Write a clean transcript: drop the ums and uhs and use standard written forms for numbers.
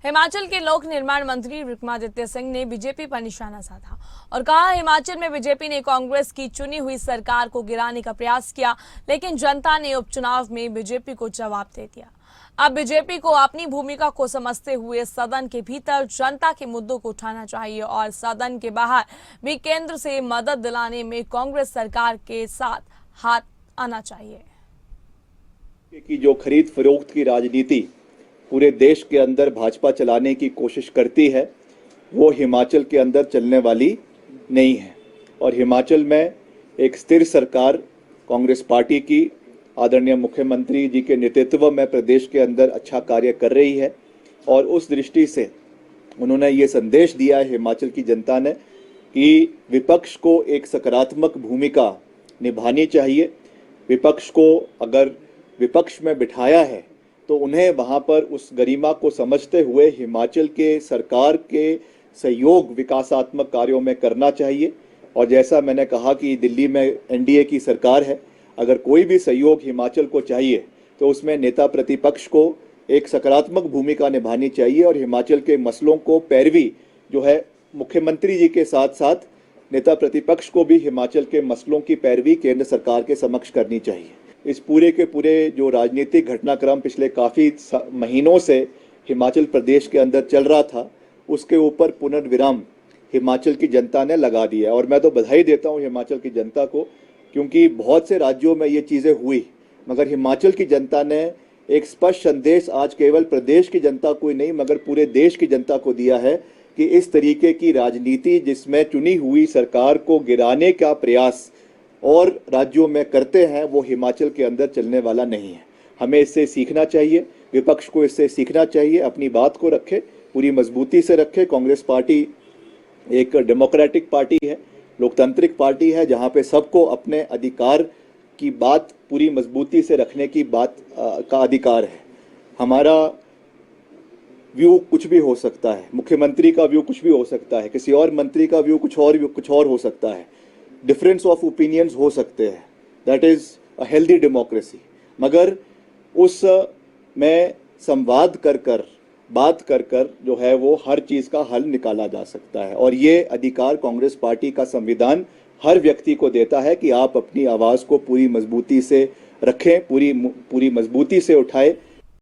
हिमाचल के लोक निर्माण मंत्री विक्रमादित्य सिंह ने बीजेपी पर निशाना साधा और कहा हिमाचल में बीजेपी ने कांग्रेस की चुनी हुई सरकार को गिराने का प्रयास किया, लेकिन जनता ने उपचुनाव में बीजेपी को जवाब दे दिया। अब बीजेपी को अपनी भूमिका को समझते हुए सदन के भीतर जनता के मुद्दों को उठाना चाहिए और सदन के बाहर भी केंद्र से मदद दिलाने में कांग्रेस सरकार के साथ हाथ आना चाहिए। की जो खरीद फरोख्त की राजनीति पूरे देश के अंदर भाजपा चलाने की कोशिश करती है, वो हिमाचल के अंदर चलने वाली नहीं है। और हिमाचल में एक स्थिर सरकार कांग्रेस पार्टी की आदरणीय मुख्यमंत्री जी के नेतृत्व में प्रदेश के अंदर अच्छा कार्य कर रही है। और उस दृष्टि से उन्होंने ये संदेश दिया है हिमाचल की जनता ने कि विपक्ष को एक सकारात्मक भूमिका निभानी चाहिए। विपक्ष को अगर विपक्ष में बिठाया है तो उन्हें वहां पर उस गरिमा को समझते हुए हिमाचल के सरकार के सहयोग विकासात्मक कार्यों में करना चाहिए। और जैसा मैंने कहा कि दिल्ली में एनडीए की सरकार है, अगर कोई भी सहयोग हिमाचल को चाहिए तो उसमें नेता प्रतिपक्ष को एक सकारात्मक भूमिका निभानी चाहिए और हिमाचल के मसलों को पैरवी जो है मुख्यमंत्री जी के साथ साथ नेता प्रतिपक्ष को भी हिमाचल के मसलों की पैरवी केंद्र सरकार के समक्ष करनी चाहिए। इस पूरे के पूरे जो राजनीतिक घटनाक्रम पिछले काफ़ी महीनों से हिमाचल प्रदेश के अंदर चल रहा था, उसके ऊपर पुनर्विराम हिमाचल की जनता ने लगा दिया। और मैं तो बधाई देता हूं हिमाचल की जनता को, क्योंकि बहुत से राज्यों में ये चीज़ें हुई, मगर हिमाचल की जनता ने एक स्पष्ट संदेश आज केवल प्रदेश की जनता को ही नहीं मगर पूरे देश की जनता को दिया है कि इस तरीके की राजनीति जिसमें चुनी हुई सरकार को गिराने का प्रयास और राज्यों में करते हैं, वो हिमाचल के अंदर चलने वाला नहीं है। हमें इससे सीखना चाहिए, विपक्ष को इससे सीखना चाहिए, अपनी बात को रखे, पूरी मजबूती से रखे। कांग्रेस पार्टी एक डेमोक्रेटिक पार्टी है, लोकतांत्रिक पार्टी है, जहां पे सबको अपने अधिकार की बात पूरी मजबूती से रखने की बात का अधिकार है। हमारा व्यू कुछ भी हो सकता है, मुख्यमंत्री का व्यू कुछ भी हो सकता है, किसी और मंत्री का व्यू कुछ और हो सकता है, डिफरेंस ऑफ ओपिनियंस हो सकते हैं। That is a healthy democracy. मगर उस में संवाद कर बात कर जो है वो हर चीज़ का हल निकाला जा सकता है। और ये अधिकार कांग्रेस पार्टी का संविधान हर व्यक्ति को देता है कि आप अपनी आवाज़ को पूरी मजबूती से रखें, पूरी मजबूती से उठाएं